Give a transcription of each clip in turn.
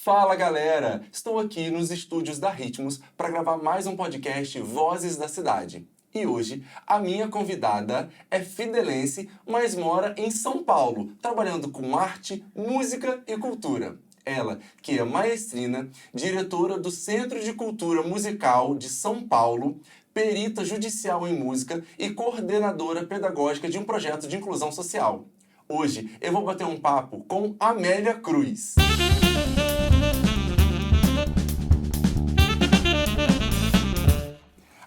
Fala galera! Estou aqui nos estúdios da Ritmos para gravar mais um podcast Vozes da Cidade. E hoje a minha convidada é fidelense, mas mora em São Paulo, trabalhando com arte, música e cultura. Ela, que é maestrina, diretora do Centro de Cultura Musical de São Paulo, perita judicial em música e coordenadora pedagógica de um projeto de inclusão social. Hoje eu vou bater um papo com Amélia Cruz.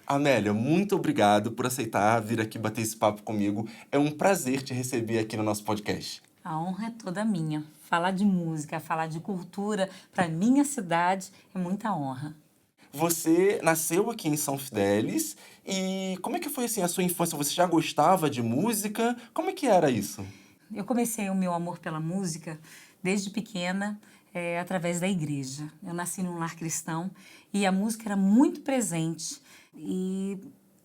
Amélia, muito obrigado por aceitar vir aqui bater esse papo comigo. É um prazer te receber aqui no nosso podcast. A honra é toda minha. Falar de música, falar de cultura para minha cidade é muita honra. Você nasceu aqui em São Fidélis e como é que foi assim a sua infância? Você já gostava de música? Como é que era isso? Eu comecei o meu amor pela música desde pequena, através da igreja. Eu nasci num lar cristão e a música era muito presente. E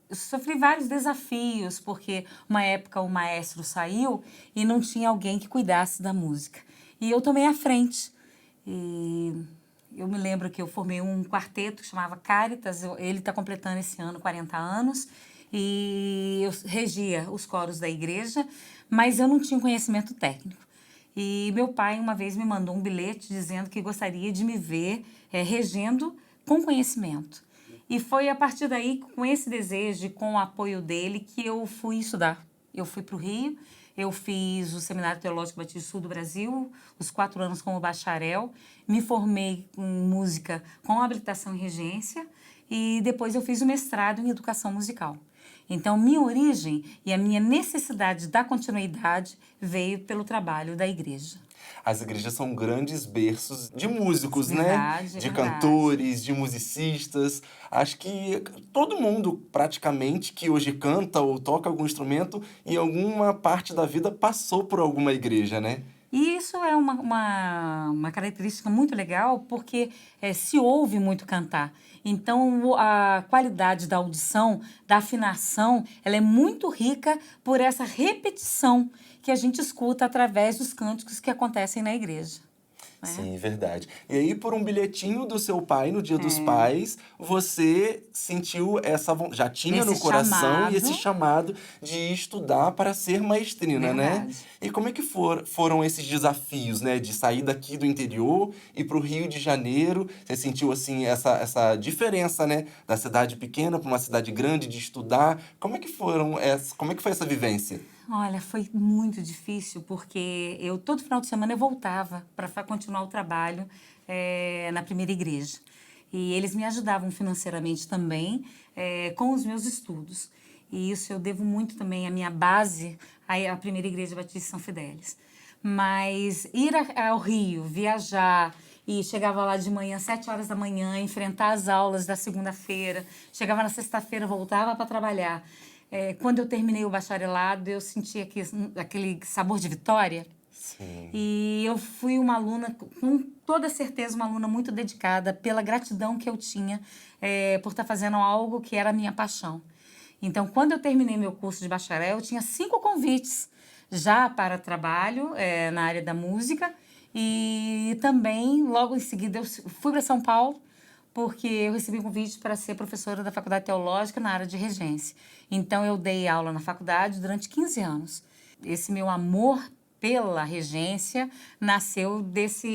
eu sofri vários desafios, porque uma época o maestro saiu e não tinha alguém que cuidasse da música. E eu tomei a frente. E eu me lembro que eu formei um quarteto que chamava Caritas. Ele está completando esse ano 40 anos. E eu regia os coros da igreja, mas eu não tinha conhecimento técnico. E meu pai uma vez me mandou um bilhete dizendo que gostaria de me ver regendo com conhecimento. E foi a partir daí, com esse desejo e com o apoio dele, que eu fui estudar. Eu fui para o Rio, eu fiz o Seminário Teológico Batista Sul do Brasil, os 4 anos como bacharel, me formei em música com habilitação em regência e depois eu fiz o mestrado em educação musical. Então, minha origem e a minha necessidade da continuidade veio pelo trabalho da igreja. As igrejas são grandes berços de músicos, Verdade, né? De verdade. cantores, de musicistas. Acho que todo mundo, praticamente, que hoje canta ou toca algum instrumento, em alguma parte da vida passou por alguma igreja, né? E isso é uma característica muito legal porque se ouve muito cantar. Então, a qualidade da audição, da afinação, ela é muito rica por essa repetição que a gente escuta através dos cânticos que acontecem na igreja. Né? Sim, verdade. E aí, por um bilhetinho do seu pai no Dia dos Pais, você sentiu essa vontade, já tinha no Esse coração e chamado. esse chamado de estudar para ser maestrina, né? Verdade. E como é que foram esses desafios, né? De sair daqui do interior e para o Rio de Janeiro? Você sentiu, assim, essa diferença, né? Da cidade pequena para uma cidade grande, de estudar. Como é que foi essa vivência? Olha, foi muito difícil porque todo final de semana eu voltava para continuar o trabalho na primeira igreja. E eles me ajudavam financeiramente também com os meus estudos. E isso eu devo muito também à minha base, à primeira igreja Batista de São Fidélis. Mas ir ao Rio, viajar, e chegava lá de manhã, 7 horas da manhã, enfrentar as aulas da segunda-feira, chegava na sexta-feira, voltava para trabalhar. Quando eu terminei o bacharelado, eu senti aquele sabor de vitória. Sim. E eu fui uma aluna, com toda certeza, uma aluna muito dedicada pela gratidão que eu tinha por estar fazendo algo que era a minha paixão. Então, quando eu terminei meu curso de bacharel, eu tinha 5 convites já para trabalho na área da música. E também, logo em seguida, eu fui para São Paulo, porque eu recebi um convite para ser professora da Faculdade Teológica na área de regência. Então, eu dei aula na faculdade durante 15 anos. Esse meu amor pela regência nasceu dessa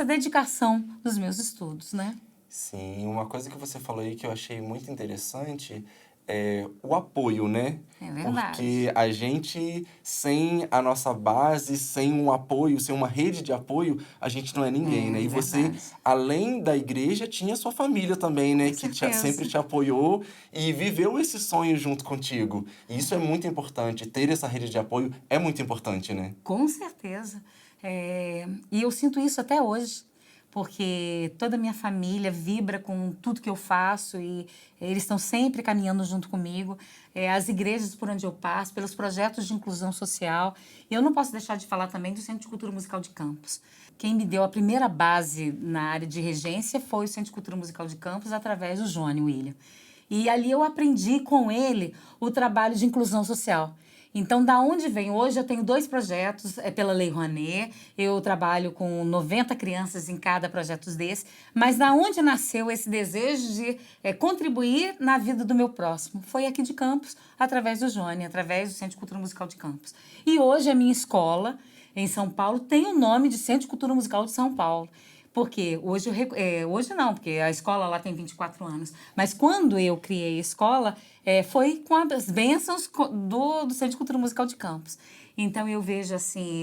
dedicação dos meus estudos, né? Sim, uma coisa que você falou aí que eu achei muito interessante é o apoio, né? É verdade. Porque a gente, sem a nossa base, sem um apoio, sem uma rede de apoio, a gente não é ninguém, né? E você, Verdade. além da igreja, tinha sua família também, né? Com Que certeza. sempre te apoiou e viveu esse sonho junto contigo. E isso é muito importante, ter essa rede de apoio é muito importante, né? Com certeza. E eu sinto isso até hoje, porque toda a minha família vibra com tudo que eu faço e eles estão sempre caminhando junto comigo. As igrejas por onde eu passo, pelos projetos de inclusão social. E eu não posso deixar de falar também do Centro de Cultura Musical de Campos. Quem me deu a primeira base na área de regência foi o Centro de Cultura Musical de Campos, através do Johnny William. E ali eu aprendi com ele o trabalho de inclusão social. Então, da onde vem? Hoje eu tenho 2 projetos, pela Lei Rouanet, eu trabalho com 90 crianças em cada projeto desse, mas da onde nasceu esse desejo de contribuir na vida do meu próximo? Foi aqui de Campos, através do Jônia, através do Centro de Cultura Musical de Campos. E hoje a minha escola, em São Paulo, tem o nome de Centro de Cultura Musical de São Paulo. Porque hoje, hoje não, porque a escola lá tem 24 anos. Mas quando eu criei a escola, foi com as bênçãos do Centro de Cultura Musical de Campos. Então eu vejo assim,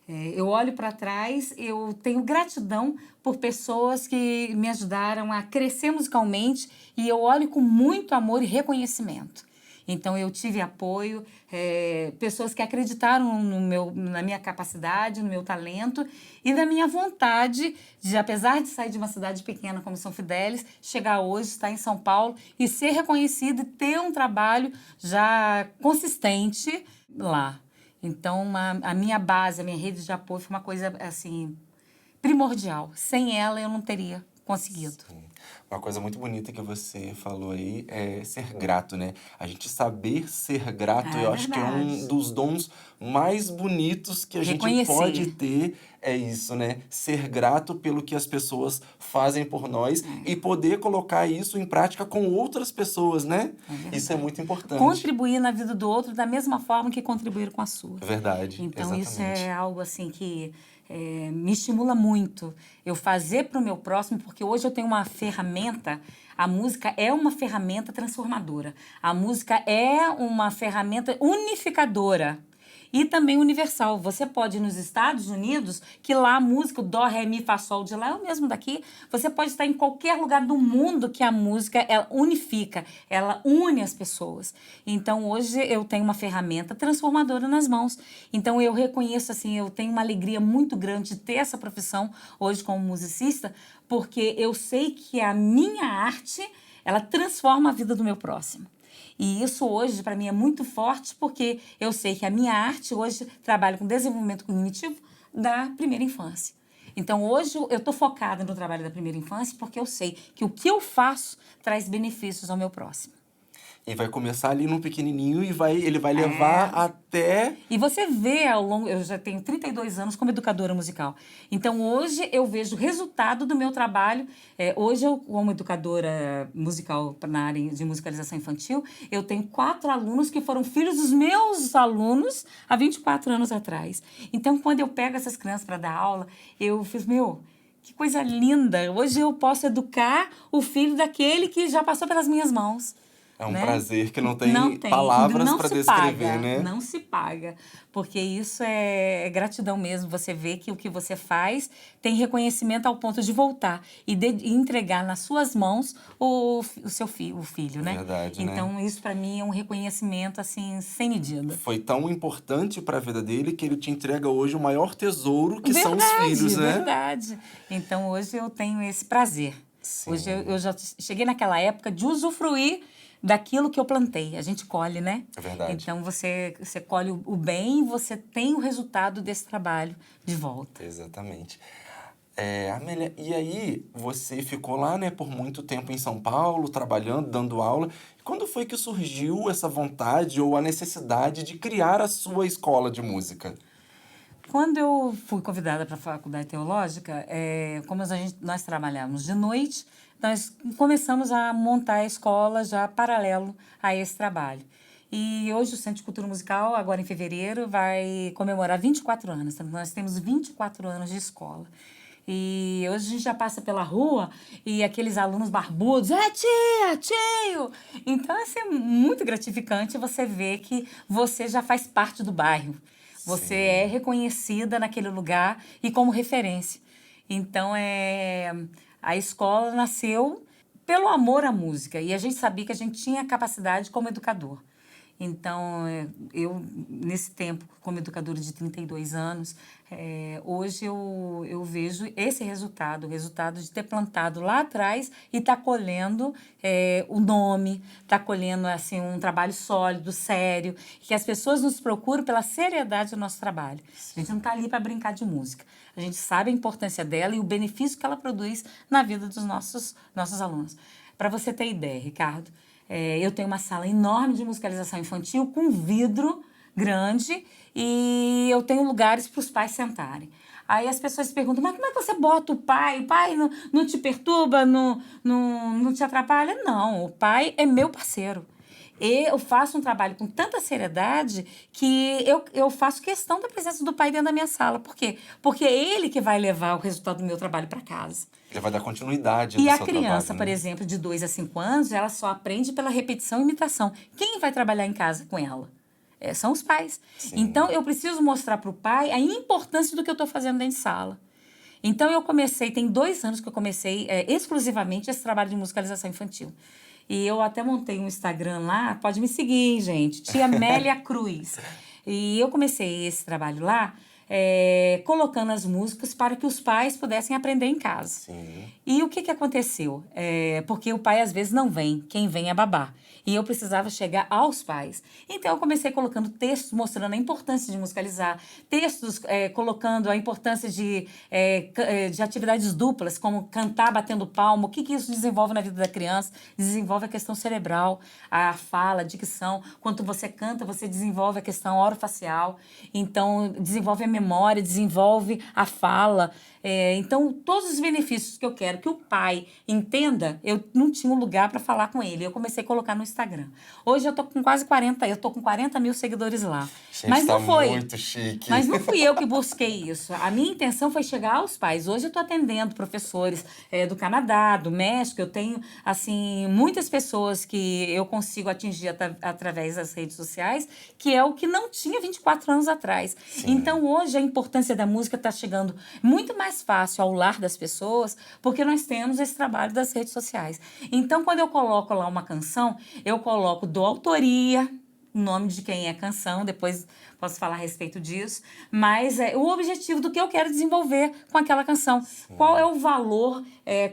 eu olho para trás, eu tenho gratidão por pessoas que me ajudaram a crescer musicalmente e eu olho com muito amor e reconhecimento. Então, eu tive apoio, pessoas que acreditaram na minha capacidade, no meu talento e na minha vontade de, apesar de sair de uma cidade pequena como São Fidélis, chegar hoje, estar em São Paulo e ser reconhecido e ter um trabalho já consistente lá. Então, a minha base, a minha rede de apoio foi uma coisa, assim, primordial. Sem ela, eu não teria conseguido. Sim. Uma coisa muito bonita que você falou aí é ser grato, né? A gente saber ser grato, eu acho que é um dos dons mais bonitos que a gente pode ter, é isso, né? Ser grato pelo que as pessoas fazem por nós e poder colocar isso em prática com outras pessoas, né? Isso é muito importante. Contribuir na vida do outro da mesma forma que contribuir com a sua. Verdade, então, exatamente. Isso é algo assim que me estimula muito. Eu fazer para o meu próximo, porque hoje eu tenho uma ferramenta, a música é uma ferramenta transformadora. A música é uma ferramenta unificadora. E também universal. Você pode ir nos Estados Unidos, que lá a música, o dó, ré, mi, fá, sol de lá é o mesmo daqui. Você pode estar em qualquer lugar do mundo que a música ela unifica, ela une as pessoas. Então, hoje eu tenho uma ferramenta transformadora nas mãos. Então, eu reconheço, assim, eu tenho uma alegria muito grande de ter essa profissão hoje como musicista, porque eu sei que a minha arte, ela transforma a vida do meu próximo. E isso hoje, para mim, é muito forte porque eu sei que a minha arte hoje trabalha com desenvolvimento cognitivo da primeira infância. Então, hoje, eu estou focada no trabalho da primeira infância porque eu sei que o que eu faço traz benefícios ao meu próximo. E vai começar ali no pequenininho e ele vai levar até... E você vê ao longo... Eu já tenho 32 anos como educadora musical. Então, hoje, eu vejo o resultado do meu trabalho. Hoje, eu, como educadora musical na área de musicalização infantil, eu tenho 4 alunos que foram filhos dos meus alunos há 24 anos atrás. Então, quando eu pego essas crianças para dar aula, eu fiz, que coisa linda! Hoje eu posso educar o filho daquele que já passou pelas minhas mãos. É um prazer que não tem palavras para descrever, né? Não se paga, porque isso é gratidão mesmo. Você vê que o que você faz tem reconhecimento ao ponto de voltar e entregar nas suas mãos o seu filho, né? Verdade, então, né? Isso para mim é um reconhecimento assim sem medida. Foi tão importante para a vida dele que ele te entrega hoje o maior tesouro que são os filhos, né? Verdade. Então, hoje eu tenho esse prazer. Sim. Hoje eu já cheguei naquela época de usufruir daquilo que eu plantei. A gente colhe, né? É verdade. Então, você colhe o bem e você tem o resultado desse trabalho de volta. Exatamente. Amélia, e aí você ficou lá, né, por muito tempo em São Paulo, trabalhando, dando aula. Quando foi que surgiu essa vontade ou a necessidade de criar a sua escola de música? Quando eu fui convidada para a Faculdade Teológica, como nós trabalhávamos de noite, nós começamos a montar a escola já paralelo a esse trabalho. E hoje o Centro de Cultura Musical, agora em fevereiro, vai comemorar 24 anos. Então, nós temos 24 anos de escola. E hoje a gente já passa pela rua e aqueles alunos barbudos, tia, tio! Então, assim, é muito gratificante você ver que você já faz parte do bairro. Você é reconhecida naquele lugar e como referência. Então, a escola nasceu pelo amor à música. E a gente sabia que a gente tinha capacidade como educador. Então, eu, nesse tempo, como educadora de 32 anos, hoje eu vejo esse resultado, o resultado de ter plantado lá atrás e estar colhendo o nome, estar colhendo assim, um trabalho sólido, sério, que as pessoas nos procuram pela seriedade do nosso trabalho. A gente não está ali para brincar de música. A gente sabe a importância dela e o benefício que ela produz na vida dos nossos alunos. Para você ter ideia, Ricardo, eu tenho uma sala enorme de musicalização infantil com vidro grande e eu tenho lugares para os pais sentarem. Aí as pessoas se perguntam, mas como é que você bota o pai? O pai não te perturba, não te atrapalha? Não, o pai é meu parceiro. E eu faço um trabalho com tanta seriedade que eu faço questão da presença do pai dentro da minha sala. Por quê? Porque é ele que vai levar o resultado do meu trabalho para casa. Já vai dar continuidade E do a seu criança, trabalho, por né? exemplo, de 2 a 5 anos, ela só aprende pela repetição e imitação. Quem vai trabalhar em casa com ela? São os pais. Sim. Então, eu preciso mostrar para o pai a importância do que eu estou fazendo dentro de sala. Então, tem 2 anos que eu comecei exclusivamente esse trabalho de musicalização infantil. E eu até montei um Instagram lá, pode me seguir, gente, Tia Amélia Cruz. E eu comecei esse trabalho lá, colocando as músicas para que os pais pudessem aprender em casa. Sim. E o que aconteceu? Porque o pai às vezes não vem, quem vem é babá. E eu precisava chegar aos pais. Então eu comecei colocando textos mostrando a importância de musicalizar, textos colocando a importância de atividades duplas, como cantar batendo palma, o que isso desenvolve na vida da criança, desenvolve a questão cerebral, a fala, a dicção. Quando você canta, você desenvolve a questão orofacial, então desenvolve a memória, desenvolve a fala. Então, todos os benefícios que eu quero que o pai entenda, eu não tinha um lugar para falar com ele. Eu comecei a colocar no Instagram. Hoje eu tô com quase 40 mil seguidores lá. Gente, Mas não foi. Muito chique. Mas não fui eu que busquei isso. A minha intenção foi chegar aos pais. Hoje eu estou atendendo professores do Canadá, do México. Eu tenho, assim, muitas pessoas que eu consigo atingir através das redes sociais, que é o que não tinha 24 anos atrás. Sim. Então, hoje, a importância da música está chegando muito mais fácil ao lar das pessoas, porque nós temos esse trabalho das redes sociais. Então, quando eu coloco lá uma canção, eu coloco do autoria, o nome de quem é a canção, depois posso falar a respeito disso, mas o objetivo do que eu quero desenvolver com aquela canção. Sim. Qual é o valor,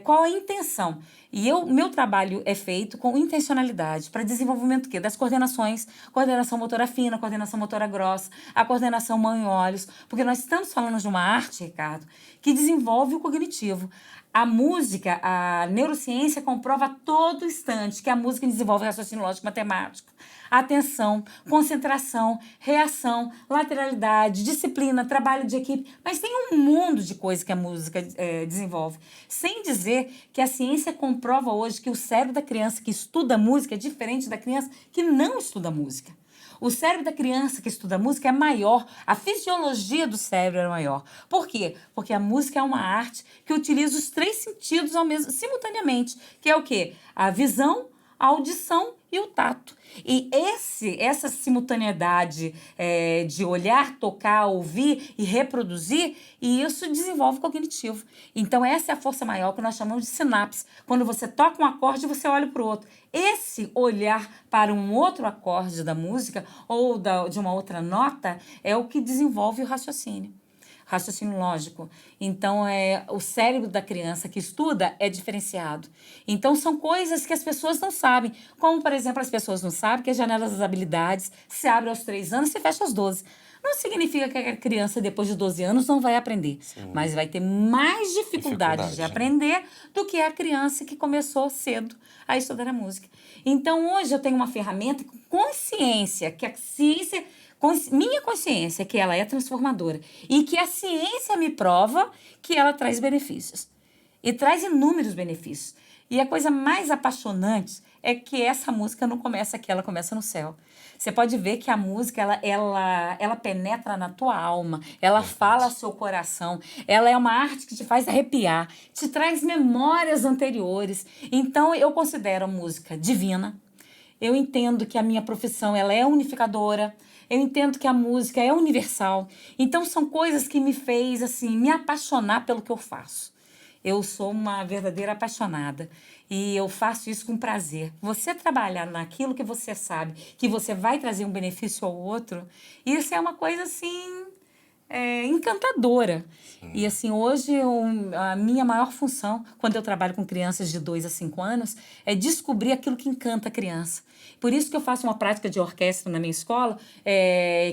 qual a intenção. E meu trabalho é feito com intencionalidade para desenvolvimento das coordenações, coordenação motora fina, coordenação motora grossa, a coordenação mão e olhos, porque nós estamos falando de uma arte, Ricardo, que desenvolve o cognitivo. A música, a neurociência comprova a todo instante que a música desenvolve raciocínio lógico matemático, atenção, concentração, reação, lateralidade, disciplina, trabalho de equipe. Mas tem um mundo de coisas que a música desenvolve. Sem dizer que a ciência comprova hoje que o cérebro da criança que estuda música é diferente da criança que não estuda música. O cérebro da criança que estuda música é maior, a fisiologia do cérebro é maior. Por quê? Porque a música é uma arte que utiliza os 3 sentidos simultaneamente, que é o quê? A visão, a audição e o tato. E essa simultaneidade de olhar, tocar, ouvir e reproduzir, e isso desenvolve o cognitivo. Então, essa é a força maior que nós chamamos de sinapse. Quando você toca um acorde, você olha para o outro. Esse olhar para um outro acorde da música ou de uma outra nota é o que desenvolve o raciocínio lógico. Então, o cérebro da criança que estuda é diferenciado. Então, são coisas que as pessoas não sabem. Como, por exemplo, as pessoas não sabem que a janela das habilidades se abre aos 3 anos e se fecha aos 12. Não significa que a criança, depois de 12 anos, não vai aprender. Sim. Mas vai ter mais dificuldade de aprender do que a criança que começou cedo a estudar a música. Então, hoje eu tenho uma ferramenta com consciência, que a ciência... minha consciência que ela é transformadora e que a ciência me prova que ela traz benefícios. E traz inúmeros benefícios. E a coisa mais apaixonante é que essa música não começa aqui, ela começa no céu. Você pode ver que a música, ela penetra na tua alma, ela fala ao seu coração, ela é uma arte que te faz arrepiar, te traz memórias anteriores. Então, eu considero a música divina. Eu entendo que a minha profissão ela é unificadora. Eu entendo que a música é universal. Então, são coisas que me fez assim, me apaixonar pelo que eu faço. Eu sou uma verdadeira apaixonada e eu faço isso com prazer. Você trabalhar naquilo que você sabe, que você vai trazer um benefício ao outro, isso é uma coisa assim... encantadora. Sim. E assim, hoje a minha maior função, quando eu trabalho com crianças de 2 a 5 anos, é descobrir aquilo que encanta a criança. Por isso que eu faço uma prática de orquestra na minha escola,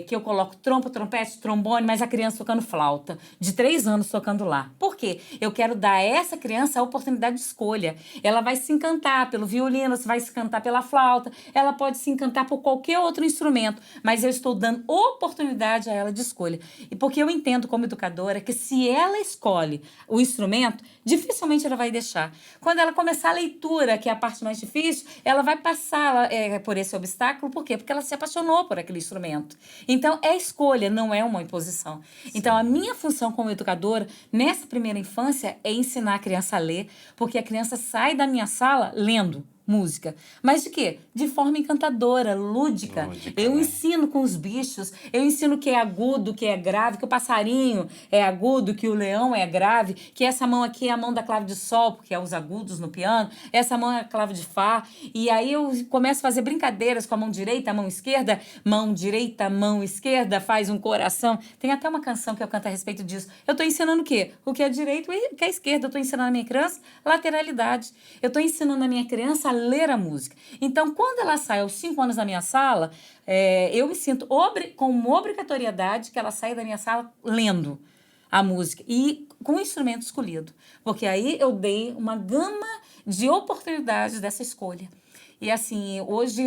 que eu coloco trompa, trompete, trombone, mas a criança tocando flauta, de 3 anos tocando lá. Por quê? Eu quero dar a essa criança a oportunidade de escolha. Ela vai se encantar pelo violino, vai se encantar pela flauta, ela pode se encantar por qualquer outro instrumento, mas eu estou dando oportunidade a ela de escolha. E porque eu entendo como educadora que se ela escolhe o instrumento, dificilmente ela vai deixar. Quando ela começar a leitura, que é a parte mais difícil, ela vai passar por esse obstáculo. Por quê? Porque ela se apaixonou por aquele instrumento. Então, é escolha, não é uma imposição. Sim. Então, a minha função como educadora, nessa primeira infância, é ensinar a criança a ler, porque a criança sai da minha sala lendo música. Mas de quê? De forma encantadora, lúdica. Eu ensino com os bichos, eu ensino o que é agudo, o que é grave, que o passarinho é agudo, que o leão é grave, que essa mão aqui é a mão da clave de sol, porque é os agudos no piano, essa mão é a clave de fá. E aí eu começo a fazer brincadeiras com a mão direita, a mão esquerda, mão direita, mão esquerda, faz um coração. Tem até uma canção que eu canto a respeito disso. Eu estou ensinando o quê? O que é direito e o que é esquerda. Eu estou ensinando a minha criança lateralidade. Eu estou ensinando a minha criança a ler a música. Então, quando ela sai aos 5 anos da minha sala, eu me sinto com uma obrigatoriedade que ela saia da minha sala lendo a música e com o instrumento escolhido. Porque aí eu dei uma gama de oportunidades dessa escolha. E assim, hoje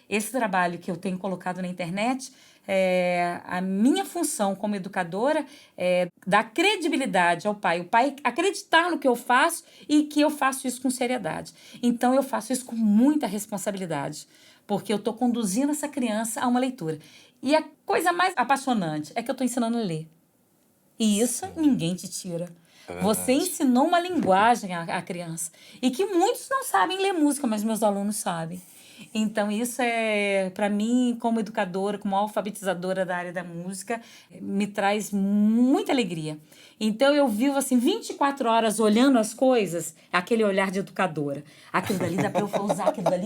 esse trabalho que eu tenho colocado na internet, a minha função como educadora é dar credibilidade ao pai. O pai acreditar no que eu faço e que eu faço isso com seriedade. Então, eu faço isso com muita responsabilidade, porque eu estou conduzindo essa criança a uma leitura. E a coisa mais apaixonante é que eu estou ensinando a ler. E isso ninguém te tira. Você ensinou uma linguagem à criança. E que muitos não sabem ler música, mas meus alunos sabem. Então, isso para mim, como educadora, como alfabetizadora da área da música, me traz muita alegria. Então, eu vivo assim, 24 horas olhando as coisas, aquele olhar de educadora. Aquilo dali dá para eu usar, aquilo dali,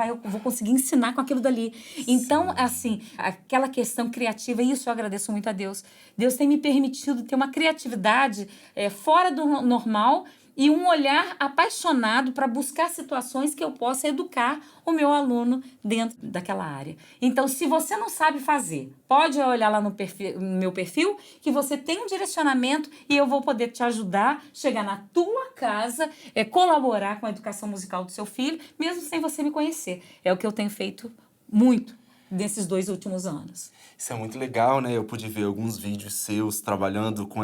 eu vou conseguir ensinar com aquilo dali. Então, assim, aquela questão criativa, isso eu agradeço muito a Deus. Deus tem me permitido ter uma criatividade fora do normal, e um olhar apaixonado para buscar situações que eu possa educar o meu aluno dentro daquela área. Então, se você não sabe fazer, pode olhar lá no meu perfil, que você tem um direcionamento e eu vou poder te ajudar a chegar na tua casa, colaborar com a educação musical do seu filho, mesmo sem você me conhecer. É o que eu tenho feito muito nesses 2 últimos anos. Isso é muito legal, né? Eu pude ver alguns vídeos seus trabalhando com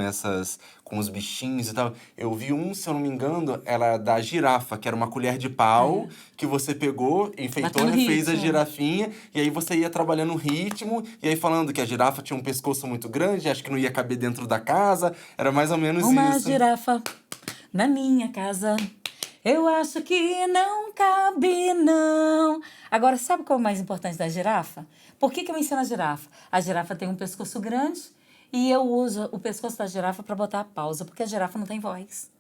os bichinhos e tal. Eu vi um, se eu não me engano, era da girafa, que era uma colher de pau que você pegou, enfeitou, né? Fez a girafinha, e aí você ia trabalhando o ritmo, e aí falando que a girafa tinha um pescoço muito grande, acho que não ia caber dentro da casa, era mais ou menos isso. Uma girafa na minha casa, eu acho que não cabe, não. Agora, sabe qual é o mais importante da girafa? Por que eu ensino a girafa? A girafa tem um pescoço grande e eu uso o pescoço da girafa para botar a pausa, porque a girafa não tem voz.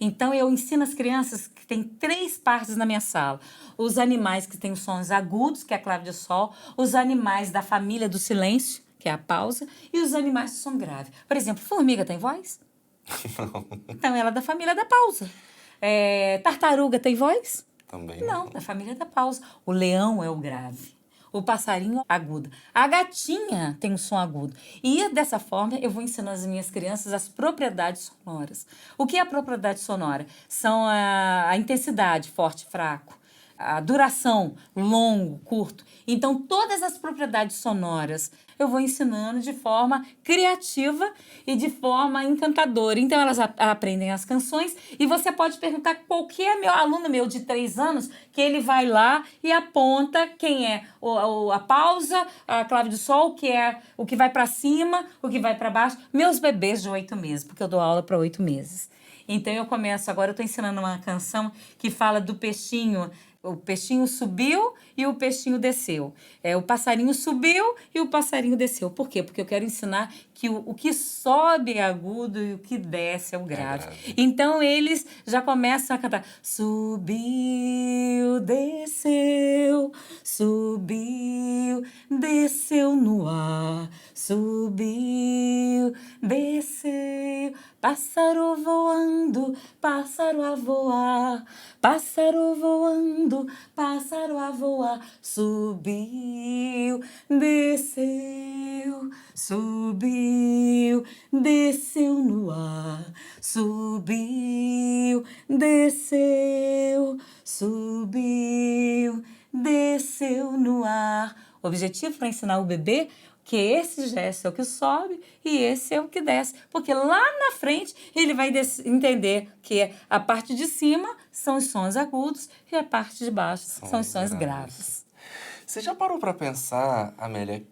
Então, eu ensino as crianças que tem 3 partes na minha sala. Os animais que têm os sons agudos, que é a clave de sol, os animais da família do silêncio, que é a pausa, e os animais de som grave. Por exemplo, formiga tem voz? Não. Então, ela é da família da pausa. Tartaruga tem voz? Também Não, da família da pausa. O leão é o grave. O passarinho agudo. A gatinha tem um som agudo. E dessa forma eu vou ensinando às minhas crianças as propriedades sonoras. O que é a propriedade sonora? São a intensidade, forte, fraco. A duração, longo, curto. Então, todas as propriedades sonoras eu vou ensinando de forma criativa e de forma encantadora. Então, elas aprendem as canções e você pode perguntar qualquer aluno meu de 3 anos, que ele vai lá e aponta quem é a pausa, a clave de sol, que é o que vai para cima, o que vai para baixo. Meus bebês de 8 meses, porque eu dou aula para 8 meses. Então, eu estou ensinando uma canção que fala do peixinho. O peixinho subiu e o peixinho desceu. O passarinho subiu e o passarinho desceu. Por quê? Porque eu quero ensinar que o que sobe é agudo e o que desce é o grave. Então, eles já começam a cantar. Subiu, desceu, subiu, desceu no ar. Subiu, desceu, Pássaro voando, pássaro a voar, pássaro voando, pássaro a voar, subiu, desceu, subiu, desceu no ar, subiu, desceu, subiu, desceu no ar. O objetivo para ensinar o bebê que esse gesto é o que sobe e esse é o que desce. Porque lá na frente ele vai entender que a parte de cima são os sons agudos e a parte de baixo são os sons graves. Você já parou para pensar, Amélia,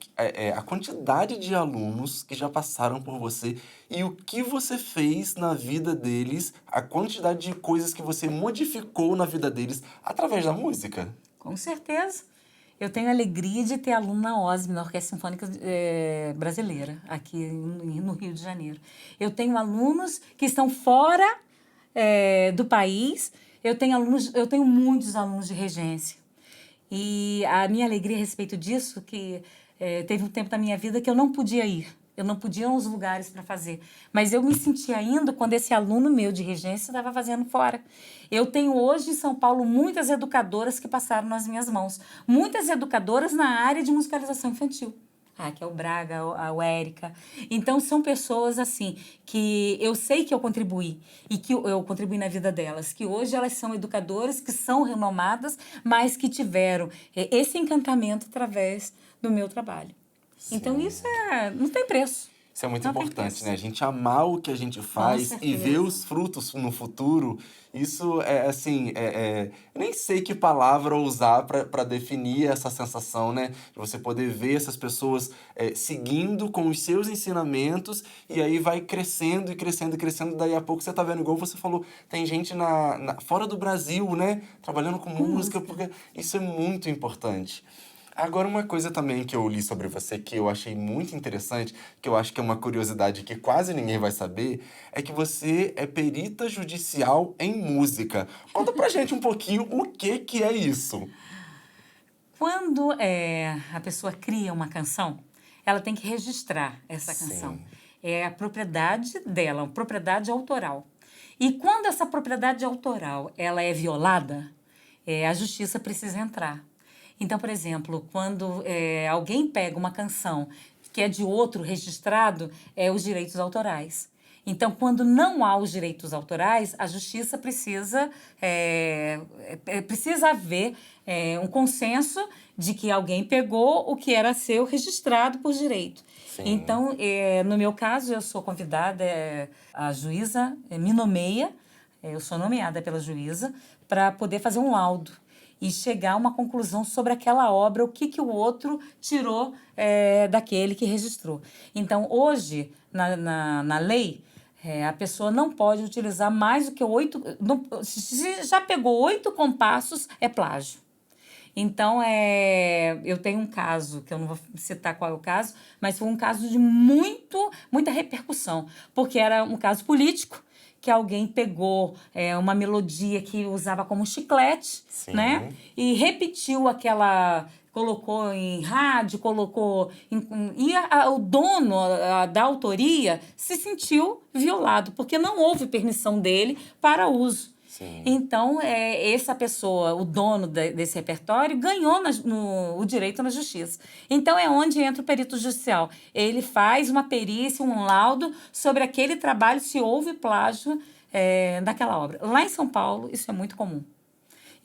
a quantidade de alunos que já passaram por você e o que você fez na vida deles, a quantidade de coisas que você modificou na vida deles através da música? Com certeza. Eu tenho a alegria de ter aluno na OSM, na Orquestra Sinfônica Brasileira, aqui no Rio de Janeiro. Eu tenho alunos que estão fora do país. Eu tenho muitos alunos de regência. E a minha alegria a respeito disso, que teve um tempo da minha vida que eu não podia ir. Eu não podia ir aos lugares para fazer. Mas eu me sentia indo quando esse aluno meu de regência estava fazendo fora. Eu tenho hoje em São Paulo muitas educadoras que passaram nas minhas mãos. Muitas educadoras na área de musicalização infantil. A Raquel Braga, a Érica. Então, são pessoas, assim, que eu sei que eu contribuí e que eu contribuí na vida delas, que hoje elas são educadoras, que são renomadas, mas que tiveram esse encantamento através do meu trabalho. Sim. Então, isso não tem preço. Isso é muito Não importante, né? A gente amar o que a gente faz e ver os frutos no futuro. Isso é, assim, eu nem sei que palavra usar para definir essa sensação, né? De você poder ver essas pessoas seguindo com os seus ensinamentos e aí vai crescendo e crescendo e crescendo. Daí a pouco você tá vendo, igual você falou, tem gente fora do Brasil, né? Trabalhando com música, porque isso é muito importante. Agora, uma coisa também que eu li sobre você que eu achei muito interessante, que eu acho que é uma curiosidade que quase ninguém vai saber, é que você é perita judicial em música. Conta pra gente um pouquinho o que é isso. Quando a pessoa cria uma canção, ela tem que registrar essa canção. Sim. É a propriedade dela, uma propriedade autoral. E quando essa propriedade autoral ela é violada, a justiça precisa entrar. Então, por exemplo, quando alguém pega uma canção que é de outro registrado, os direitos autorais. Então, quando não há os direitos autorais, a justiça precisa haver um consenso de que alguém pegou o que era seu registrado por direito. Sim. Então, no meu caso, eu sou convidada, a juíza me nomeia, eu sou nomeada pela juíza para poder fazer um laudo e chegar a uma conclusão sobre aquela obra, o que o outro tirou daquele que registrou. Então, hoje, na lei, a pessoa não pode utilizar mais do que 8... se já pegou 8 compassos, é plágio. Então, eu tenho um caso, que eu não vou citar qual é o caso, mas foi um caso de muita repercussão, porque era um caso político, que alguém pegou uma melodia que usava como chiclete, Sim. Né? E repetiu colocou em rádio, o dono da autoria se sentiu violado, porque não houve permissão dele para uso. Sim. Então, essa pessoa, o dono desse repertório, ganhou o direito na justiça. Então, é onde entra o perito judicial. Ele faz uma perícia, um laudo sobre aquele trabalho, se houve plágio daquela obra. Lá em São Paulo, isso é muito comum.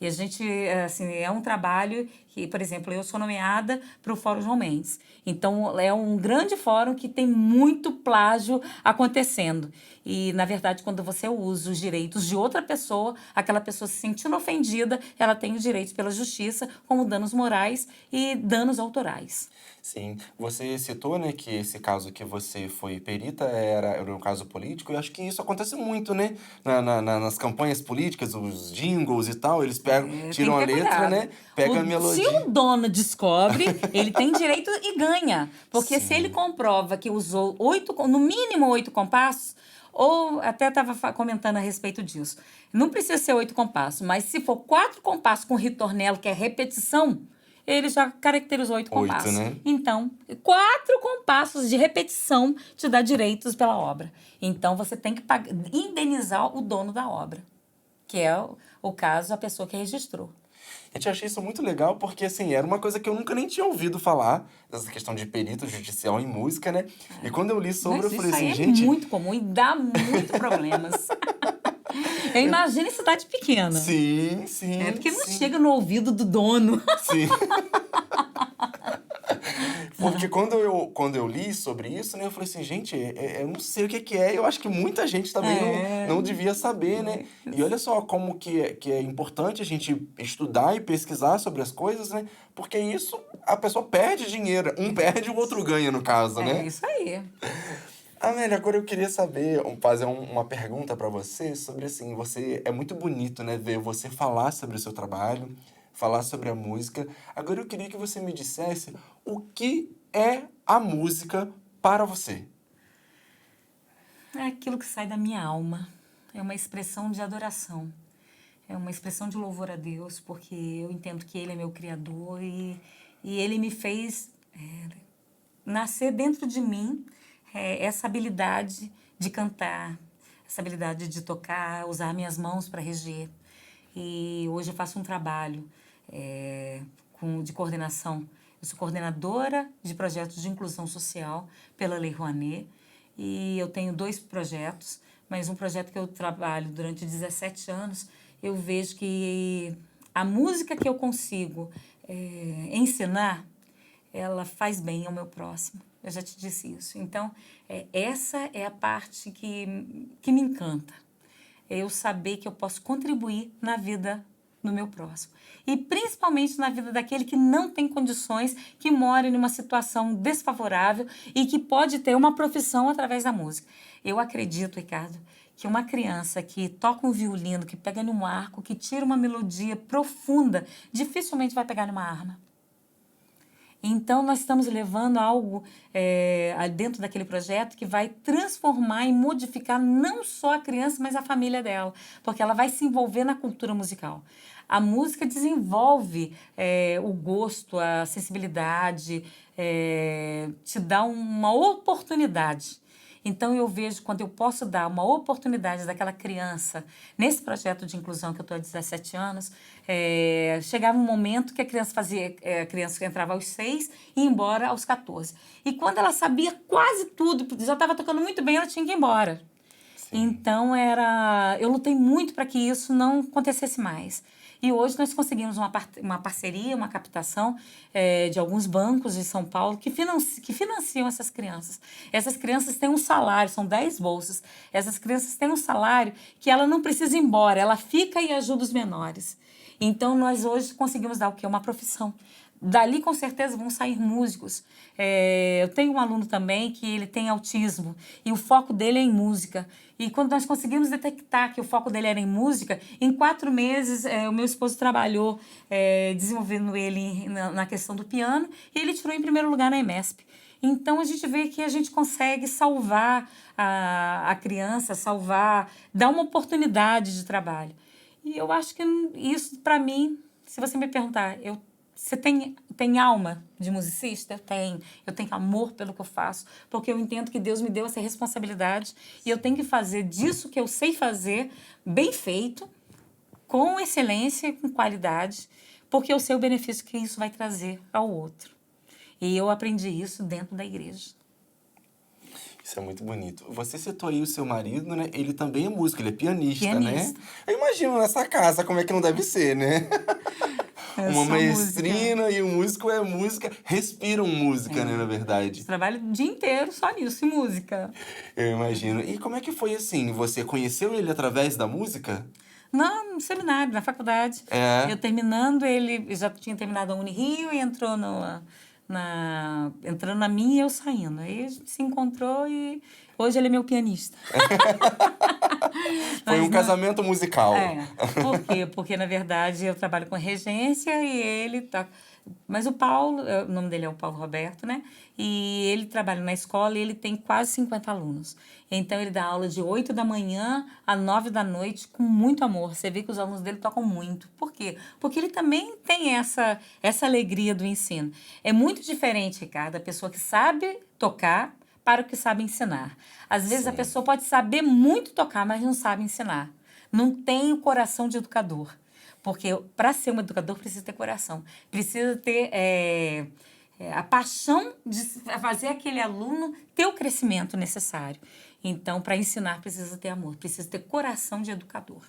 E a gente, assim, é um trabalho que, por exemplo, eu sou nomeada para o Fórum João Mendes. Então, é um grande fórum que tem muito plágio acontecendo. E, na verdade, quando você usa os direitos de outra pessoa, aquela pessoa se sentindo ofendida, ela tem os direitos pela justiça, como danos morais e danos autorais. Sim. Você citou, né, que esse caso que você foi perita era um caso político, e acho que isso acontece muito, né? Nas campanhas políticas, os jingles e tal, eles tiram a letra, cuidado. né? Pega a melodia. Se o dono descobre, ele tem direito e ganha. Porque Sim. se ele comprova que usou no mínimo 8 compassos, ou até estava comentando a respeito disso, não precisa ser 8 compassos, mas se for 4 compassos com ritornelo, que é repetição, ele já caracterizou 8 compassos. Né? Então, 4 compassos de repetição te dá direitos pela obra. Então, você tem que indenizar o dono da obra, que é o caso, a pessoa que registrou. Gente, eu achei isso muito legal, porque, assim, era uma coisa que eu nunca nem tinha ouvido falar, dessa questão de perito judicial em música, né? E quando eu li sobre, eu falei assim, gente... é muito comum e dá muito problemas. Eu imagino em cidade pequena. Sim, sim. É porque não chega no ouvido do dono. Sim. Porque quando eu li sobre isso, né, eu falei assim, gente, eu não sei o que é, eu acho que muita gente também não devia saber, né? E olha só como que é importante a gente estudar e pesquisar sobre as coisas, né? Porque isso, a pessoa perde dinheiro. Um perde, o outro ganha, no caso, né? É isso aí. Amélia, agora eu queria fazer uma pergunta para você sobre, assim, é muito bonito, né, ver você falar sobre o seu trabalho, falar sobre a música. Agora eu queria que você me dissesse o que é a música para você. É aquilo que sai da minha alma. É uma expressão de adoração. É uma expressão de louvor a Deus, porque eu entendo que Ele é meu Criador e Ele me fez nascer dentro de mim essa habilidade de cantar, essa habilidade de tocar, usar minhas mãos para reger. E hoje eu faço um trabalho de coordenação. Eu sou coordenadora de projetos de inclusão social pela Lei Rouanet e eu tenho 2 projetos, mas um projeto que eu trabalho durante 17 anos, eu vejo que a música que eu consigo ensinar, ela faz bem ao meu próximo. Eu já te disse isso. Então, essa é a parte que me encanta. Eu saber que eu posso contribuir na vida do meu próximo. E principalmente na vida daquele que não tem condições, que mora em uma situação desfavorável e que pode ter uma profissão através da música. Eu acredito, Ricardo, que uma criança que toca um violino, que pega num arco, que tira uma melodia profunda, dificilmente vai pegar numa arma. Então, nós estamos levando algo dentro daquele projeto que vai transformar e modificar não só a criança, mas a família dela, porque ela vai se envolver na cultura musical. A música desenvolve o gosto, a sensibilidade, te dá uma oportunidade. Então, eu vejo quando eu posso dar uma oportunidade daquela criança, nesse projeto de inclusão que eu estou há 17 anos, chegava um momento que a criança a criança entrava aos 6 e ia embora aos 14. E quando ela sabia quase tudo, já estava tocando muito bem, ela tinha que ir embora. Sim. Então, eu lutei muito para que isso não acontecesse mais. E hoje nós conseguimos uma parceria, uma captação de alguns bancos de São Paulo que financiam essas crianças. Essas crianças têm um salário, são 10 bolsas. Essas crianças têm um salário que ela não precisa ir embora, ela fica e ajuda os menores. Então, nós hoje conseguimos dar o quê? Uma profissão. Dali, com certeza, vão sair músicos. Eu tenho um aluno também que ele tem autismo e o foco dele é em música. E quando nós conseguimos detectar que o foco dele era em música, em 4 meses o meu esposo trabalhou desenvolvendo ele na questão do piano e ele tirou em primeiro lugar na EMESP. Então, a gente vê que a gente consegue salvar a criança, dar uma oportunidade de trabalho. E eu acho que isso, para mim, se você me perguntar, você tem alma de musicista? Eu tenho amor pelo que eu faço, porque eu entendo que Deus me deu essa responsabilidade e eu tenho que fazer disso que eu sei fazer, bem feito, com excelência, com qualidade, porque eu sei o benefício que isso vai trazer ao outro. E eu aprendi isso dentro da igreja. Isso é muito bonito. Você citou aí o seu marido, né? Ele também é músico, ele é pianista, né? Eu imagino nessa casa como é que não deve ser, né? Uma maestrina e um músico é música, respiram música, né, na verdade. Eu trabalho o dia inteiro só nisso, em música. Eu imagino. E como é que foi assim? Você conheceu ele através da música? Não, no seminário, na faculdade. Eu terminando, ele já tinha terminado a Unirio e entrou entrando na minha e eu saindo. Aí a gente se encontrou e hoje ele é meu pianista. Foi um não- casamento musical. Por quê? Porque, na verdade, eu trabalho com regência e ele tá... Mas o Paulo, o nome dele é o Paulo Roberto, né? E ele trabalha na escola e ele tem quase 50 alunos. Então, ele dá aula de 8 da manhã a 9 da noite com muito amor. Você vê que os alunos dele tocam muito. Por quê? Porque ele também tem essa alegria do ensino. É muito diferente, Ricardo, a pessoa que sabe tocar para o que sabe ensinar. Às vezes, a pessoa pode saber muito tocar, mas não sabe ensinar. Não tem o coração de educador. Porque para ser um educador precisa ter coração, precisa ter a paixão de fazer aquele aluno ter o crescimento necessário. Então, para ensinar precisa ter amor, precisa ter coração de educador.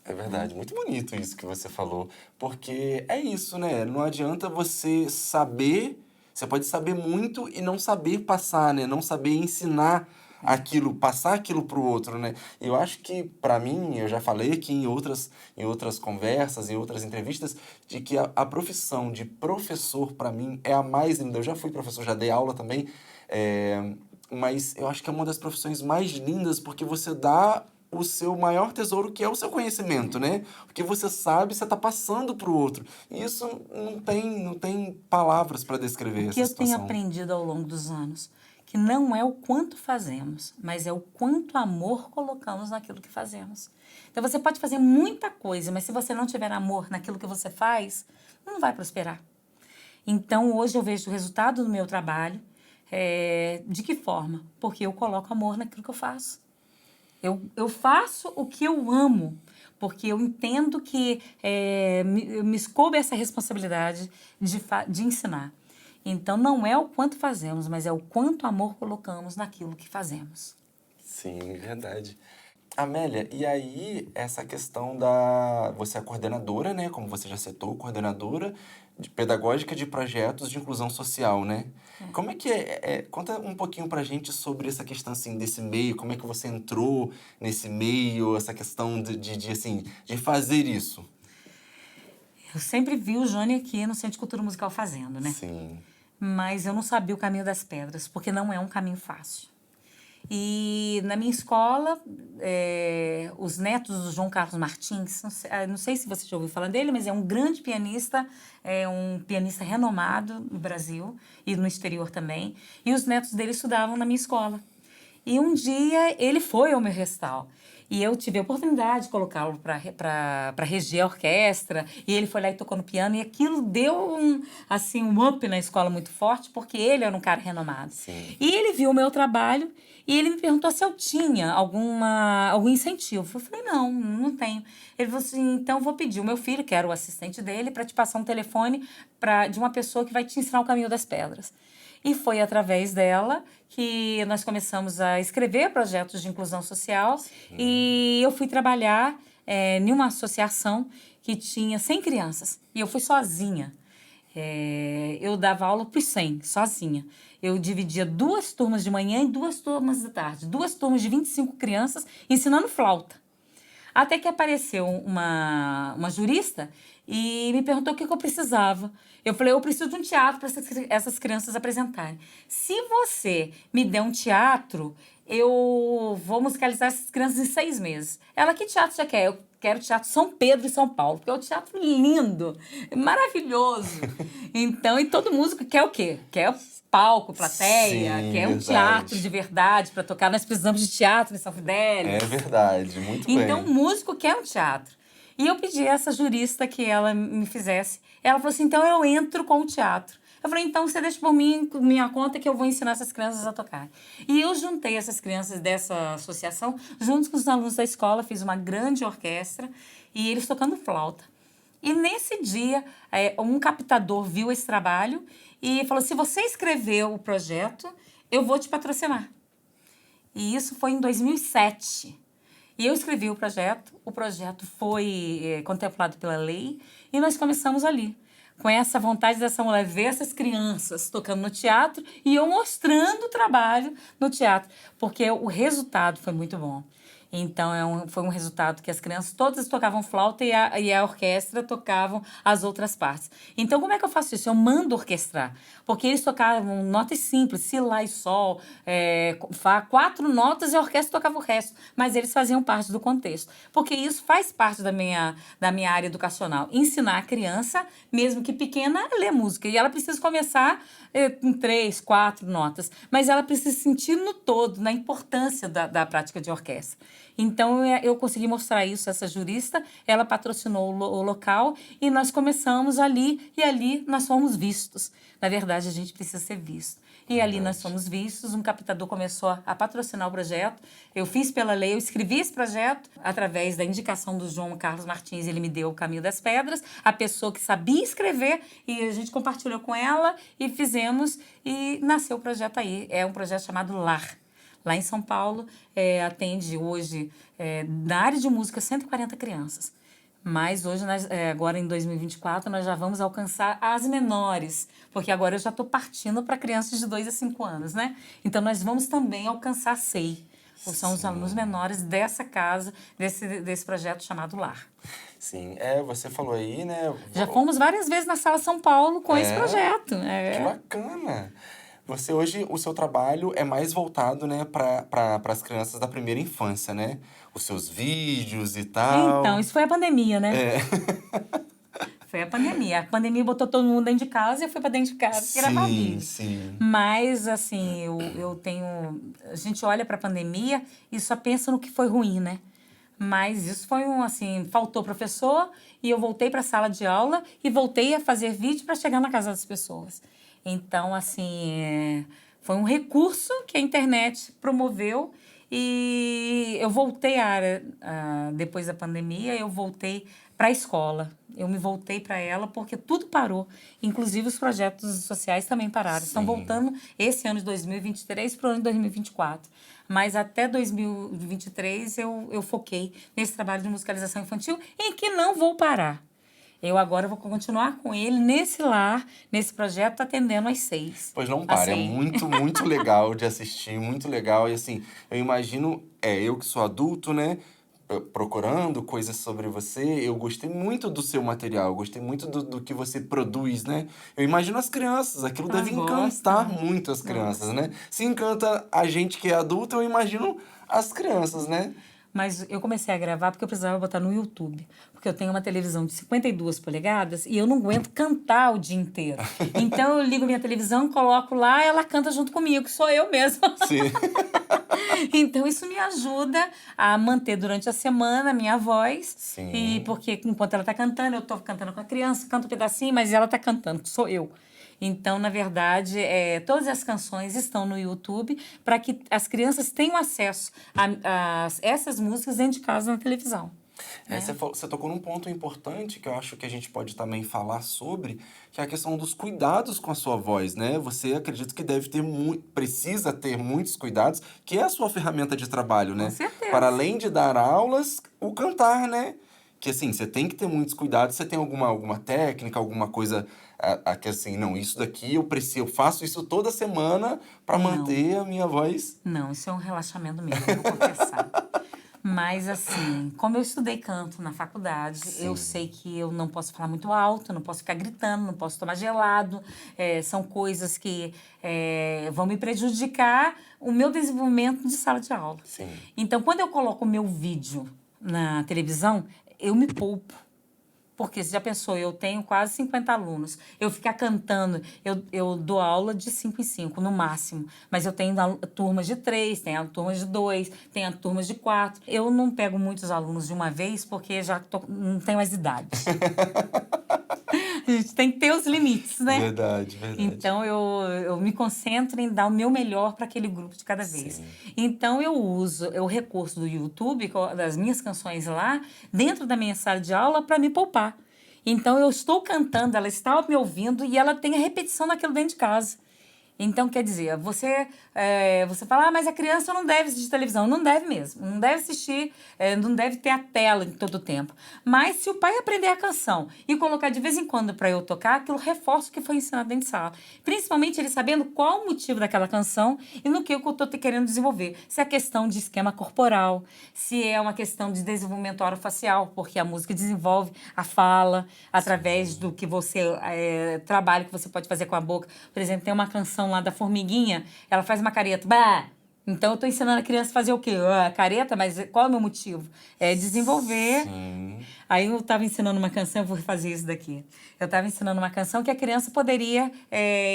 É verdade, muito bonito isso que você falou, porque é isso, né? Não adianta você saber, você pode saber muito e não saber passar, né? Não saber ensinar aquilo, passar aquilo para o outro, né? Eu acho que, para mim, eu já falei aqui em outras conversas, em outras entrevistas, de que a profissão de professor, para mim, é a mais linda. Eu já fui professor, já dei aula também, mas eu acho que é uma das profissões mais lindas, porque você dá o seu maior tesouro, que é o seu conhecimento, né? O que você sabe, você está passando para o outro. E isso não tem palavras para descrever O que essa eu tenho situação. aprendido ao longo dos anos, que não é o quanto fazemos, mas é o quanto amor colocamos naquilo que fazemos. Então, você pode fazer muita coisa, mas se você não tiver amor naquilo que você faz, não vai prosperar. Então, hoje eu vejo o resultado do meu trabalho. De que forma? Porque eu coloco amor naquilo que eu faço. Eu faço o que eu amo, porque eu entendo que me coube essa responsabilidade de ensinar. Então, não é o quanto fazemos, mas é o quanto amor colocamos naquilo que fazemos. Sim, verdade. Amélia, e aí essa questão Você é coordenadora, né? Como você já citou, coordenadora pedagógica de projetos de inclusão social, né? Como é que Conta um pouquinho pra gente sobre essa questão, assim, desse meio, como é que você entrou nesse meio, essa questão de fazer isso. Eu sempre vi o Jônio aqui no Centro de Cultura Musical fazendo, né? Sim. Mas eu não sabia o caminho das pedras, porque não é um caminho fácil. E na minha escola, os netos do João Carlos Martins, não sei se você já ouviu falar dele, mas é um grande pianista, é um pianista renomado no Brasil e no exterior também. E os netos dele estudavam na minha escola. E um dia ele foi ao meu recital. E eu tive a oportunidade de colocá-lo para reger a orquestra. E ele foi lá e tocou no piano. E aquilo deu um up na escola muito forte, porque ele era um cara renomado. Sim. E ele viu o meu trabalho e ele me perguntou se eu tinha algum incentivo. Eu falei, não tenho. Ele falou assim, então eu vou pedir o meu filho, que era o assistente dele, para te passar um telefone de uma pessoa que vai te ensinar o caminho das pedras. E foi através dela que nós começamos a escrever projetos de inclusão social. Sim. E eu fui trabalhar em uma associação que tinha 100 crianças. E eu fui sozinha. Eu dava aula para os 100, sozinha. Eu dividia 2 turmas de manhã e 2 turmas de tarde. 2 turmas de 25 crianças ensinando flauta. Até que apareceu uma jurista e me perguntou o que eu precisava. Eu falei, eu preciso de um teatro para essas crianças apresentarem. Se você me der um teatro, eu vou musicalizar essas crianças em 6 meses. Ela, que teatro você quer? Eu quero o Teatro São Pedro e São Paulo, porque é um teatro lindo, maravilhoso. Então, e todo músico quer o quê? Quer palco, plateia, Sim, quer um verdade. teatro de verdade para tocar. Nós precisamos de teatro em São Fidélis. É verdade, muito bem. Então, o músico quer um teatro. E eu pedi a essa jurista que ela me fizesse. Ela falou assim, então eu entro com o teatro. Eu falei, então você deixa por mim, minha conta, que eu vou ensinar essas crianças a tocar. E eu juntei essas crianças dessa associação, junto com os alunos da escola, fiz uma grande orquestra, e eles tocando flauta. E nesse dia, um captador viu esse trabalho e falou, se você escreveu o projeto, eu vou te patrocinar. E isso foi em 2007. E eu escrevi o projeto foi contemplado pela lei e nós começamos ali. Com essa vontade dessa mulher ver essas crianças tocando no teatro e eu mostrando o trabalho no teatro, porque o resultado foi muito bom. Então, foi um resultado que as crianças todas tocavam flauta e a orquestra tocavam as outras partes. Então, como é que eu faço isso? Eu mando orquestrar. Porque eles tocavam notas simples, si, lá e sol, fá, 4 notas e a orquestra tocava o resto. Mas eles faziam parte do contexto. Porque isso faz parte da minha área educacional. Ensinar a criança, mesmo que pequena, a ler música. E ela precisa começar com 3, 4 notas. Mas ela precisa sentir no todo, na importância da prática de orquestra. Então, eu consegui mostrar isso a essa jurista, ela patrocinou o local e nós começamos ali, e ali nós fomos vistos. Na verdade, a gente precisa ser visto. E ali nós fomos vistos, um captador começou a patrocinar o projeto. Eu fiz pela lei, eu escrevi esse projeto através da indicação do João Carlos Martins, ele me deu o Caminho das Pedras, a pessoa que sabia escrever, e a gente compartilhou com ela e fizemos, e nasceu o projeto aí. É um projeto chamado LAR. Lá em São Paulo, atende hoje, na área de música, 140 crianças. Mas hoje, agora em 2024, nós já vamos alcançar as menores, porque agora eu já estou partindo para crianças de 2 a 5 anos, né? Então, nós vamos também alcançar a SEI, que são os alunos menores dessa casa, desse projeto chamado LAR. Sim, você falou aí, né? Já fomos várias vezes na Sala São Paulo com esse projeto. Que bacana! Você hoje, o seu trabalho é mais voltado, né, para as crianças da primeira infância, né? Os seus vídeos e tal. Então, isso foi a pandemia, né? Foi a pandemia. A pandemia botou todo mundo dentro de casa e eu fui para dentro de casa gravar vídeo. Sim. Mas, assim, eu tenho... A gente olha para a pandemia e só pensa no que foi ruim, né? Mas isso foi assim, faltou professor e eu voltei para a sala de aula e voltei a fazer vídeo para chegar na casa das pessoas. Então, assim, foi um recurso que a internet promoveu e eu voltei depois da pandemia, eu voltei para a escola. Eu me voltei para ela porque tudo parou. Inclusive, os projetos sociais também pararam. Estão voltando esse ano de 2023 para o ano de 2024. Mas até 2023 eu foquei nesse trabalho de musicalização infantil em que não vou parar. Eu agora vou continuar com ele nesse lar, nesse projeto, atendendo às 6. Pois não para, é muito, muito legal de assistir, muito legal. E assim, eu imagino, eu que sou adulto, né, procurando coisas sobre você, eu gostei muito do seu material, eu gostei muito do que você produz, né? Eu imagino as crianças, aquilo deve encantar muito as crianças, né? Se encanta a gente que é adulto, eu imagino as crianças, né? Mas eu comecei a gravar porque eu precisava botar no YouTube. Porque eu tenho uma televisão de 52 polegadas e eu não aguento cantar o dia inteiro. Então, eu ligo minha televisão, coloco lá e ela canta junto comigo, que sou eu mesma. Sim. Então, isso me ajuda a manter durante a semana a minha voz. Sim. E porque enquanto ela está cantando, eu estou cantando com a criança, canto um pedacinho, mas ela está cantando, que sou eu. Então, na verdade, todas as canções estão no YouTube para que as crianças tenham acesso a essas músicas dentro de casa na televisão. Você tocou num ponto importante que eu acho que a gente pode também falar sobre, que é a questão dos cuidados com a sua voz, né? Você acredita que precisa ter muitos cuidados, que é a sua ferramenta de trabalho, né? Com certeza. Para além de dar aulas, o cantar, né? Que assim, você tem que ter muitos cuidados. Você tem alguma técnica, alguma coisa que assim, não, isso daqui eu faço isso toda semana para manter a minha voz? Não, isso é um relaxamento mesmo, eu vou confessar. Mas, assim, como eu estudei canto na faculdade, eu sei que eu não posso falar muito alto, não posso ficar gritando, não posso tomar gelado. São coisas que vão me prejudicar o meu desenvolvimento de sala de aula. Sim. Então, quando eu coloco o meu vídeo na televisão, eu me poupo. Porque você já pensou, eu tenho quase 50 alunos. Eu ficar cantando, eu dou aula de 5 em 5, no máximo. Mas eu tenho turmas de 3, tenho turmas de 2, tenho turmas de 4. Eu não pego muitos alunos de uma vez, porque já não tenho mais idade. A gente tem que ter os limites, né? Verdade. Então, eu me concentro em dar o meu melhor para aquele grupo de cada vez. Sim. Então, eu uso o recurso do YouTube, das minhas canções lá, dentro da minha sala de aula, para me poupar. Então, eu estou cantando, ela está me ouvindo e ela tem a repetição daquilo dentro de casa. Então, quer dizer, você fala, mas a criança não deve assistir televisão. Não deve mesmo. Não deve assistir, não deve ter a tela em todo o tempo. Mas se o pai aprender a canção e colocar de vez em quando para eu tocar, aquilo reforça o que foi ensinado dentro de sala. Principalmente ele sabendo qual o motivo daquela canção e no que eu estou querendo desenvolver. Se é questão de esquema corporal, se é uma questão de desenvolvimento orofacial, porque a música desenvolve a fala através do que você trabalho que você pode fazer com a boca. Por exemplo, tem uma canção lá da Formiguinha, ela faz uma careta. Bah! Então, eu estou ensinando a criança a fazer o quê? Careta, mas qual é o meu motivo? É desenvolver. Sim. Aí eu estava ensinando uma canção, eu vou fazer isso daqui. Eu estava ensinando uma canção que a criança poderia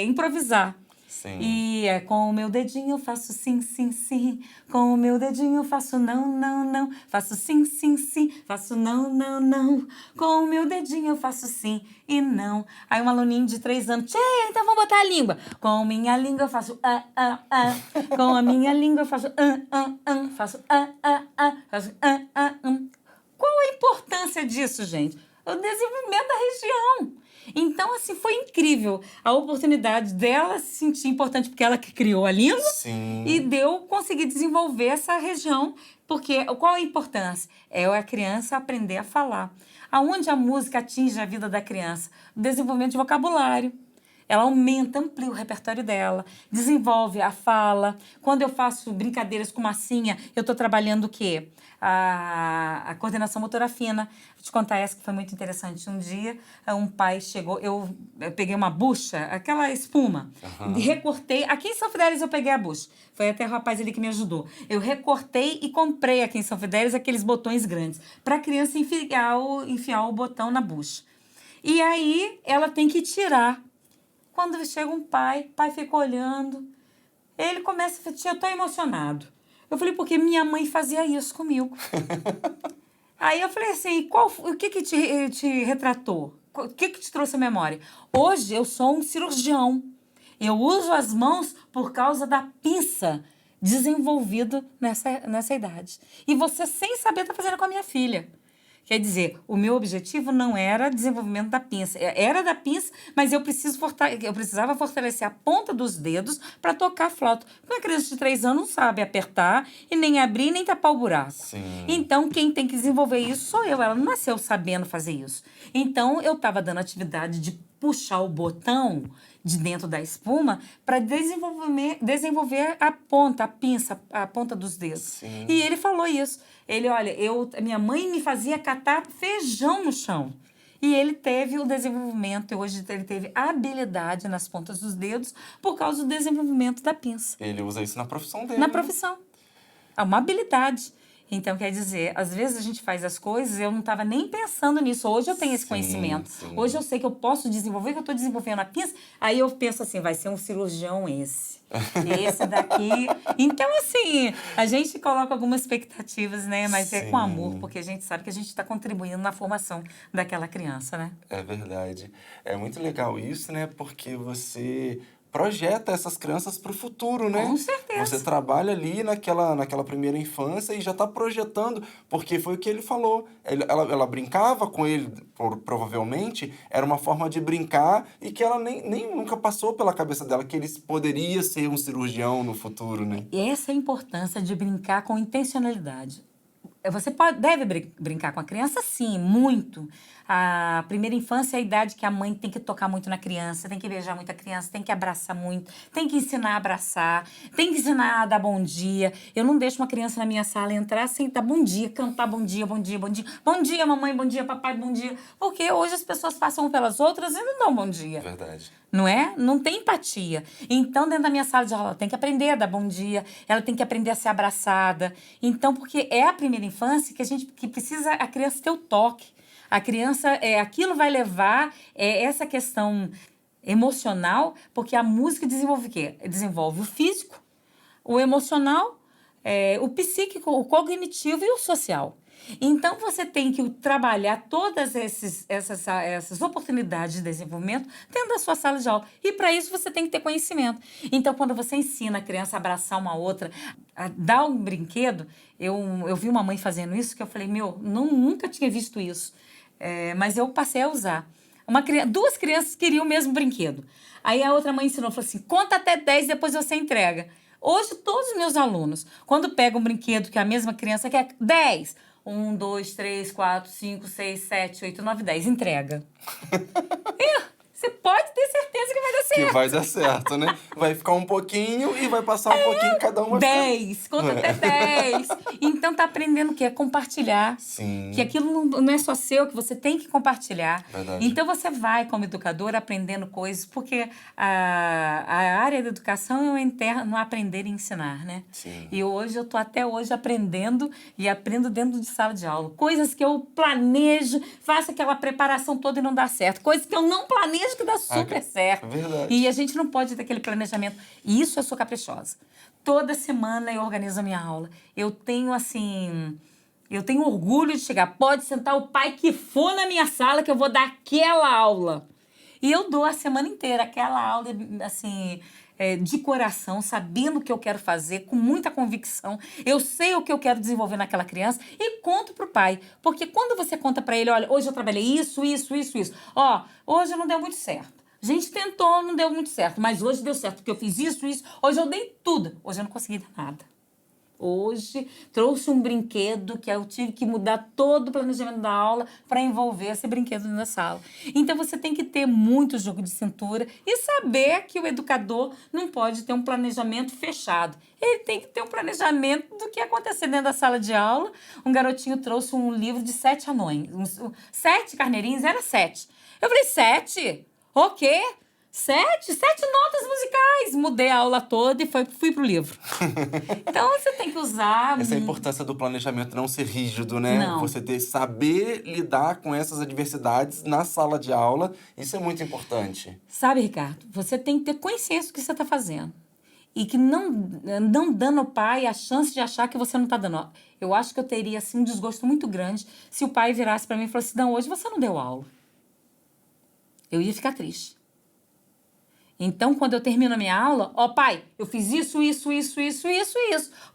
improvisar. Sim. E com o meu dedinho eu faço sim, sim, sim. Com o meu dedinho eu faço não, não, não. Faço sim, sim, sim. Faço não, não, não. Com o meu dedinho eu faço sim e não. Aí um aluninho de 3 anos, tchê, então vamos botar a língua. Com minha língua eu faço Com a minha língua eu faço Faço Faço Qual a importância disso, gente? O desenvolvimento da região. Então, assim, foi incrível a oportunidade dela se sentir importante, porque ela que criou a língua. Sim. E deu conseguir desenvolver essa região, porque qual a importância? É a criança aprender a falar. Aonde a música atinge a vida da criança? O desenvolvimento de vocabulário. Ela aumenta, amplia o repertório dela, desenvolve a fala. Quando eu faço brincadeiras com massinha, eu estou trabalhando o quê? A coordenação motora fina. Vou te contar essa que foi muito interessante. Um dia, um pai chegou, eu peguei uma bucha, aquela espuma, recortei. Aqui em São Fidélis eu peguei a bucha. Foi até o rapaz ali que me ajudou. Eu recortei e comprei aqui em São Fidélis aqueles botões grandes, para a criança enfiar o botão na bucha. E aí, ela tem que tirar. Quando chega um pai fica olhando, ele começa a dizer, eu tô emocionado. Eu falei, porque minha mãe fazia isso comigo. Aí eu falei assim, o que te retratou? O que te trouxe a memória? Hoje eu sou um cirurgião. Eu uso as mãos por causa da pinça desenvolvida nessa idade. E você, sem saber, tá fazendo com a minha filha. Quer dizer, o meu objetivo não era desenvolvimento da pinça. Era da pinça, mas eu precisava fortalecer a ponta dos dedos para tocar a flauta. Uma criança de 3 anos não sabe apertar e nem abrir, nem tapar o buraco. Sim. Então, quem tem que desenvolver isso sou eu. Ela não nasceu sabendo fazer isso. Então, eu estava dando atividade de puxar o botão de dentro da espuma para desenvolver a ponta, a pinça, a ponta dos dedos. Sim. E ele falou isso. Ele, olha, minha mãe me fazia catar feijão no chão. E ele teve o desenvolvimento, e hoje ele teve a habilidade nas pontas dos dedos por causa do desenvolvimento da pinça. Ele usa isso na profissão dele. Na profissão. É uma habilidade. Então, quer dizer, às vezes a gente faz as coisas, eu não estava nem pensando nisso. Hoje eu tenho esse conhecimento. Sim. Hoje eu sei que eu posso desenvolver, que eu estou desenvolvendo a pinça. Aí eu penso assim, vai ser um cirurgião esse. Esse daqui. Então, assim, a gente coloca algumas expectativas, né? Mas é com amor, porque a gente sabe que a gente está contribuindo na formação daquela criança, né? É verdade. É muito legal isso, né? Porque você projeta essas crianças para o futuro, né? Com certeza. Você trabalha ali naquela primeira infância e já está projetando, porque foi o que ele falou. Ela brincava com ele, provavelmente, era uma forma de brincar e que ela nem nunca passou pela cabeça dela que ele poderia ser um cirurgião no futuro, né? E essa é a importância de brincar com intencionalidade. Você deve brincar com a criança, sim, muito. A primeira infância é a idade que a mãe tem que tocar muito na criança, tem que beijar muito a criança, tem que abraçar muito, tem que ensinar a abraçar, tem que ensinar a dar bom dia. Eu não deixo uma criança na minha sala entrar sem dar bom dia, cantar bom dia, bom dia, bom dia. Bom dia, mamãe, bom dia, papai, bom dia. Porque hoje as pessoas passam pelas outras e não dão bom dia. Verdade. Não é? Não tem empatia. Então, dentro da minha sala de aula, ela tem que aprender a dar bom dia, ela tem que aprender a ser abraçada. Então, porque é a primeira infância que precisa a criança ter o toque. A criança, aquilo vai levar essa questão emocional, porque a música desenvolve o quê? Desenvolve o físico, o emocional, o psíquico, o cognitivo e o social. Então, você tem que trabalhar todas essas oportunidades de desenvolvimento dentro da sua sala de aula. E, para isso, você tem que ter conhecimento. Então, quando você ensina a criança a abraçar uma outra, a dar um brinquedo, eu vi uma mãe fazendo isso que eu falei, nunca tinha visto isso. Mas eu passei a usar. Duas crianças queriam o mesmo brinquedo. Aí a outra mãe ensinou, falou assim, conta até 10, depois você entrega. Hoje, todos os meus alunos, quando pegam um brinquedo que a mesma criança quer, 10. 1, 2, 3, 4, 5, 6, 7, 8, 9, 10. Entrega. Você pode ter certeza que vai dar certo. Que vai dar certo, né? Vai ficar um pouquinho e vai passar um pouquinho, cada um vai 10, conta até 10. Então tá aprendendo o quê? Compartilhar. Sim. Que aquilo não é só seu, que você tem que compartilhar. Verdade. Então você vai, como educador, aprendendo coisas, porque a área da educação é o interno aprender e ensinar, né? Sim. E hoje eu tô até hoje aprendendo e aprendo dentro de sala de aula. Coisas que eu planejo, faço aquela preparação toda e não dá certo. Coisas que eu não planejo que dá super certo. Verdade. E a gente não pode ter aquele planejamento. E isso eu sou caprichosa. Toda semana eu organizo a minha aula. Eu tenho, assim... Eu tenho orgulho de chegar. Pode sentar o pai que for na minha sala que eu vou dar aquela aula. E eu dou a semana inteira aquela aula, assim... de coração, sabendo o que eu quero fazer, com muita convicção. Eu sei o que eu quero desenvolver naquela criança e conto pro pai. Porque quando você conta para ele, olha, hoje eu trabalhei isso. Ó, hoje não deu muito certo. A gente tentou, não deu muito certo, mas hoje deu certo, porque eu fiz isso. Hoje eu dei tudo. Hoje eu não consegui dar nada. Hoje trouxe um brinquedo que eu tive que mudar todo o planejamento da aula para envolver esse brinquedo na sala. Então você tem que ter muito jogo de cintura e saber que o educador não pode ter um planejamento fechado. Ele tem que ter um planejamento do que ia acontecer dentro da sala de aula. Um garotinho trouxe um livro de 7 anões. 7 carneirinhos, era 7. Eu falei, 7? O quê? 7 notas musicais. Mudei a aula toda e fui pro livro. Então, você tem que usar... Essa é a importância do planejamento não ser rígido, né? Não. Você saber lidar com essas adversidades na sala de aula. Isso é muito importante. Sabe, Ricardo, você tem que ter consciência do que você está fazendo. E que não dando ao pai a chance de achar que você não está dando. Eu acho que eu teria, assim, um desgosto muito grande se o pai virasse para mim e falasse, não, hoje você não deu aula. Eu ia ficar triste. Então, quando eu termino a minha aula, ó, pai, eu fiz isso.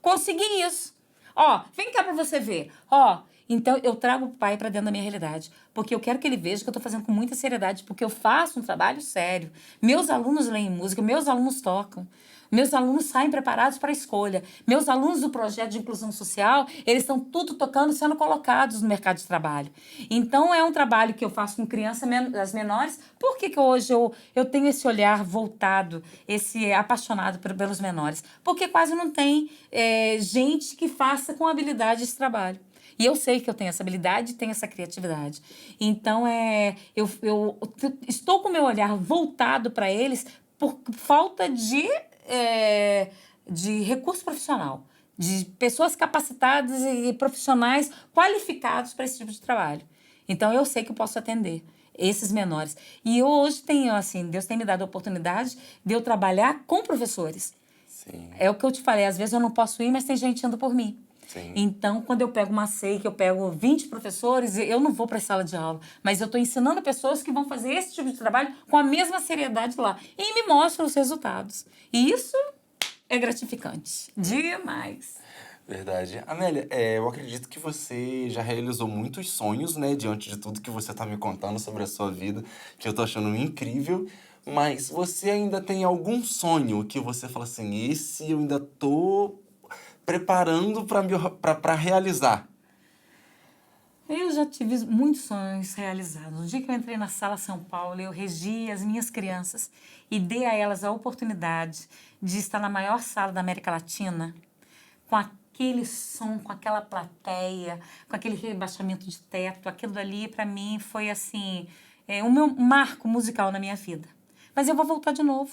Consegui isso. Ó, vem cá pra você ver. Ó, então eu trago o pai pra dentro da minha realidade. Porque eu quero que ele veja que eu tô fazendo com muita seriedade. Porque eu faço um trabalho sério. Meus alunos leem música, meus alunos tocam. Meus alunos saem preparados para a escolha. Meus alunos do projeto de inclusão social, eles estão tudo tocando, sendo colocados no mercado de trabalho. Então, é um trabalho que eu faço com crianças as menores. Por que hoje eu tenho esse olhar voltado, esse apaixonado pelos menores? Porque quase não tem gente que faça com habilidade esse trabalho. E eu sei que eu tenho essa habilidade e tenho essa criatividade. Então, eu estou com o meu olhar voltado para eles por falta de recurso profissional, de pessoas capacitadas e profissionais qualificados para esse tipo de trabalho. Então, eu sei que eu posso atender esses menores. E eu hoje tenho, assim, Deus tem me dado a oportunidade de eu trabalhar com professores. Sim. É o que eu te falei, às vezes eu não posso ir, mas tem gente indo por mim. Sim. Então, quando eu pego uma SEI, que eu pego 20 professores, eu não vou para a sala de aula, mas eu estou ensinando pessoas que vão fazer esse tipo de trabalho com a mesma seriedade lá. E me mostram os resultados. E isso é gratificante. Demais. Verdade. Amélia, eu acredito que você já realizou muitos sonhos, né? Diante de tudo que você está me contando sobre a sua vida, que eu tô achando incrível. Mas você ainda tem algum sonho que você fala assim, esse eu ainda tô preparando para realizar? Eu já tive muitos sonhos realizados. No dia que eu entrei na Sala São Paulo, eu regi as minhas crianças e dei a elas a oportunidade de estar na maior sala da América Latina, com aquele som, com aquela plateia, com aquele rebaixamento de teto. Aquilo dali, para mim, foi assim, o meu marco musical na minha vida. Mas eu vou voltar de novo.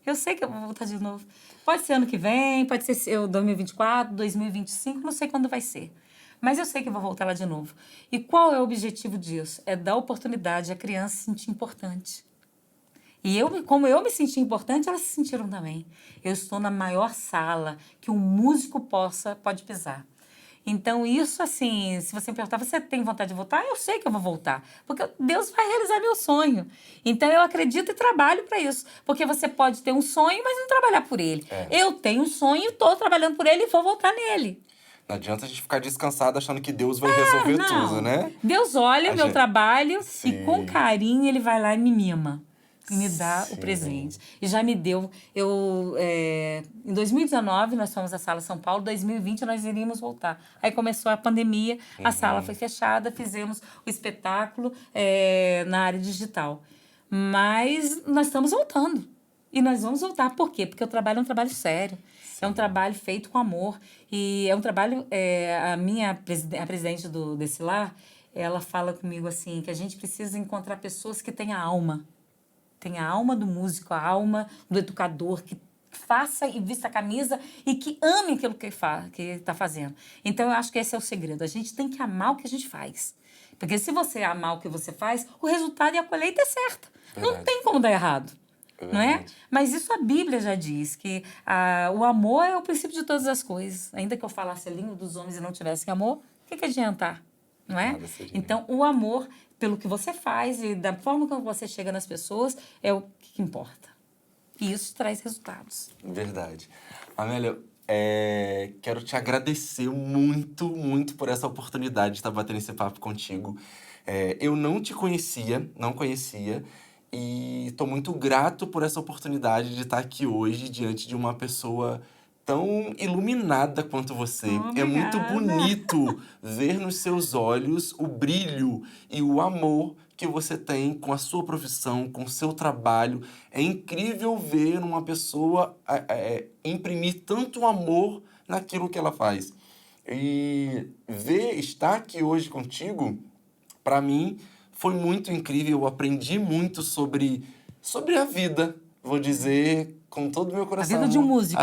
Eu sei que eu vou voltar de novo. Pode ser ano que vem, pode ser 2024, 2025, não sei quando vai ser. Mas eu sei que eu vou voltar lá de novo. E qual é o objetivo disso? É dar oportunidade à criança se sentir importante. E como eu me senti importante, elas se sentiram também. Eu estou na maior sala que um músico pode pisar. Então, isso, assim, se você me perguntar, você tem vontade de voltar? Eu sei que eu vou voltar, porque Deus vai realizar meu sonho. Então, eu acredito e trabalho para isso. Porque você pode ter um sonho, mas não trabalhar por ele. Eu tenho um sonho, estou trabalhando por ele e vou voltar nele. Não adianta a gente ficar descansado achando que Deus vai resolver Não. tudo, né? Deus olha o meu trabalho Sim. e com carinho ele vai lá e me mima. E me dá Sim. o presente. E já me deu. Em 2019, nós fomos à Sala São Paulo. Em 2020, nós iríamos voltar. Aí começou a pandemia, a sala foi fechada, fizemos o espetáculo na área digital. Mas nós estamos voltando. E nós vamos voltar. Por quê? Porque o trabalho é um trabalho sério. É um trabalho feito com amor. E é um trabalho... a presidente desse lar, ela fala comigo assim, que a gente precisa encontrar pessoas que têm a alma. Tem a alma do músico, a alma do educador, que faça e vista a camisa e que ame aquilo que está fazendo. Então, eu acho que esse é o segredo. A gente tem que amar o que a gente faz. Porque se você amar o que você faz, o resultado e a colheita é certa. Verdade. Não tem como dar errado. Não é? Mas isso a Bíblia já diz, que o amor é o princípio de todas as coisas. Ainda que eu falasse a língua dos homens e não tivesse amor, o que adiantar? Não é? Então, o amor pelo que você faz e da forma como você chega nas pessoas é o que importa. E isso traz resultados. Verdade. Amélia, quero te agradecer muito, muito por essa oportunidade de estar batendo esse papo contigo. Eu não te conhecia, não conhecia, e estou muito grato por essa oportunidade de estar aqui hoje diante de uma pessoa tão iluminada quanto você. É muito bonito ver nos seus olhos o brilho e o amor que você tem com a sua profissão, com o seu trabalho. É incrível ver uma pessoa imprimir tanto amor naquilo que ela faz. E estar aqui hoje contigo, para mim, foi muito incrível. Eu aprendi muito sobre a vida, vou dizer com todo o meu coração. A vida de um músico.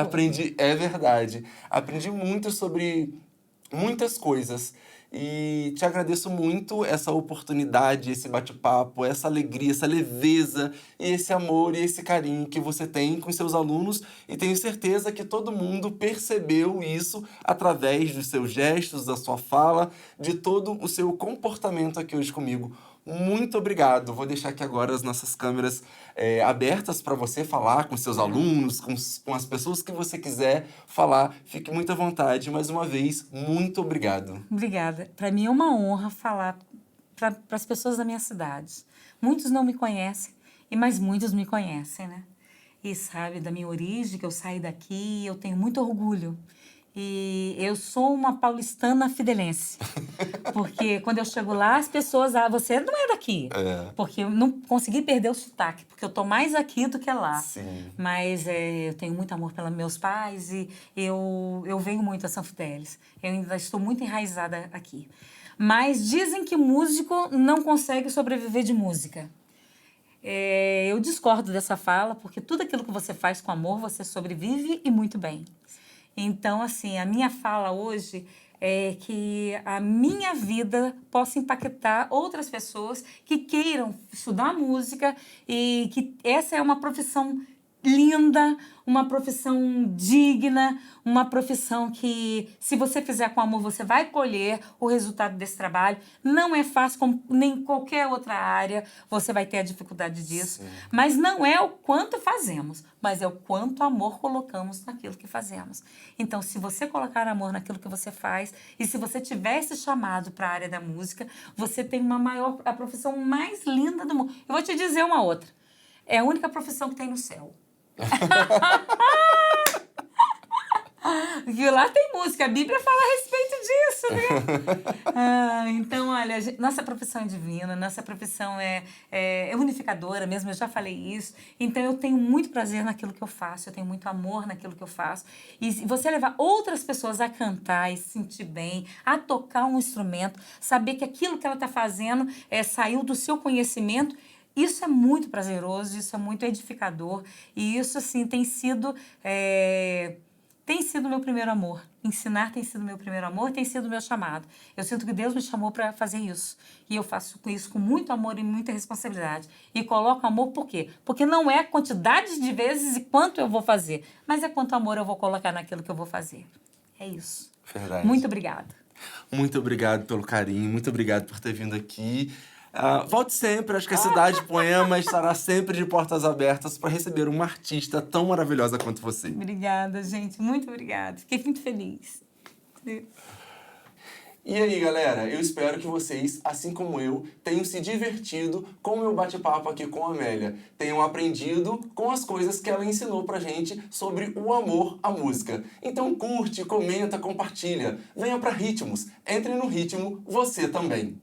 É verdade. Aprendi muito sobre muitas coisas. E te agradeço muito essa oportunidade, esse bate-papo, essa alegria, essa leveza e esse amor e esse carinho que você tem com seus alunos. E tenho certeza que todo mundo percebeu isso através dos seus gestos, da sua fala, de todo o seu comportamento aqui hoje comigo. Muito obrigado. Vou deixar aqui agora as nossas câmeras abertas para você falar com seus alunos, com as pessoas que você quiser falar. Fique muito à vontade. Mais uma vez, muito obrigado. Obrigada. Para mim é uma honra falar para as pessoas da minha cidade. Muitos não me conhecem, mas muitos me conhecem, né? E sabe da minha origem, que eu saí daqui, eu tenho muito orgulho. E eu sou uma paulistana fidelense. Porque quando eu chego lá, as pessoas... você não é daqui. Porque eu não consegui perder o sotaque. Porque eu tô mais aqui do que lá. Sim. Mas eu tenho muito amor pelos meus pais e eu venho muito a São Fidélis. Eu ainda estou muito enraizada aqui. Mas dizem que músico não consegue sobreviver de música. Eu discordo dessa fala, porque tudo aquilo que você faz com amor, você sobrevive e muito bem. Então, assim, a minha fala hoje é que a minha vida possa impactar outras pessoas que queiram estudar música e que essa é uma profissão linda, uma profissão digna, uma profissão que, se você fizer com amor, você vai colher o resultado desse trabalho. Não é fácil, como nem qualquer outra área, você vai ter a dificuldade disso. Sim. Mas não é o quanto fazemos, mas é o quanto amor colocamos naquilo que fazemos. Então, se você colocar amor naquilo que você faz, e se você tiver esse chamado para a área da música, você tem a profissão mais linda do mundo. Eu vou te dizer uma outra. É a única profissão que tem no céu. Porque lá tem música, a Bíblia fala a respeito disso, né? Então, olha, nossa profissão é divina, nossa profissão é unificadora mesmo, eu já falei isso. Então, eu tenho muito prazer naquilo que eu faço, eu tenho muito amor naquilo que eu faço. E você levar outras pessoas a cantar e se sentir bem, a tocar um instrumento, saber que aquilo que ela está fazendo saiu do seu conhecimento. Isso é muito prazeroso, isso é muito edificador e isso, assim, tem sido meu primeiro amor. Ensinar tem sido meu primeiro amor, tem sido meu chamado. Eu sinto que Deus me chamou para fazer isso e eu faço isso com muito amor e muita responsabilidade. E coloco amor por quê? Porque não é a quantidade de vezes e quanto eu vou fazer, mas é quanto amor eu vou colocar naquilo que eu vou fazer. É isso. Verdade. Muito obrigada. Muito obrigado pelo carinho, muito obrigado por ter vindo aqui. Volte sempre, acho que a Cidade Poema estará sempre de portas abertas para receber uma artista tão maravilhosa quanto você. Obrigada, gente. Muito obrigada. Fiquei muito feliz. E aí, galera, eu espero que vocês, assim como eu, tenham se divertido com o meu bate-papo aqui com a Amélia. Tenham aprendido com as coisas que ela ensinou pra gente sobre o amor à música. Então curte, comenta, compartilha. Venha pra Ritmos. Entre no ritmo você também.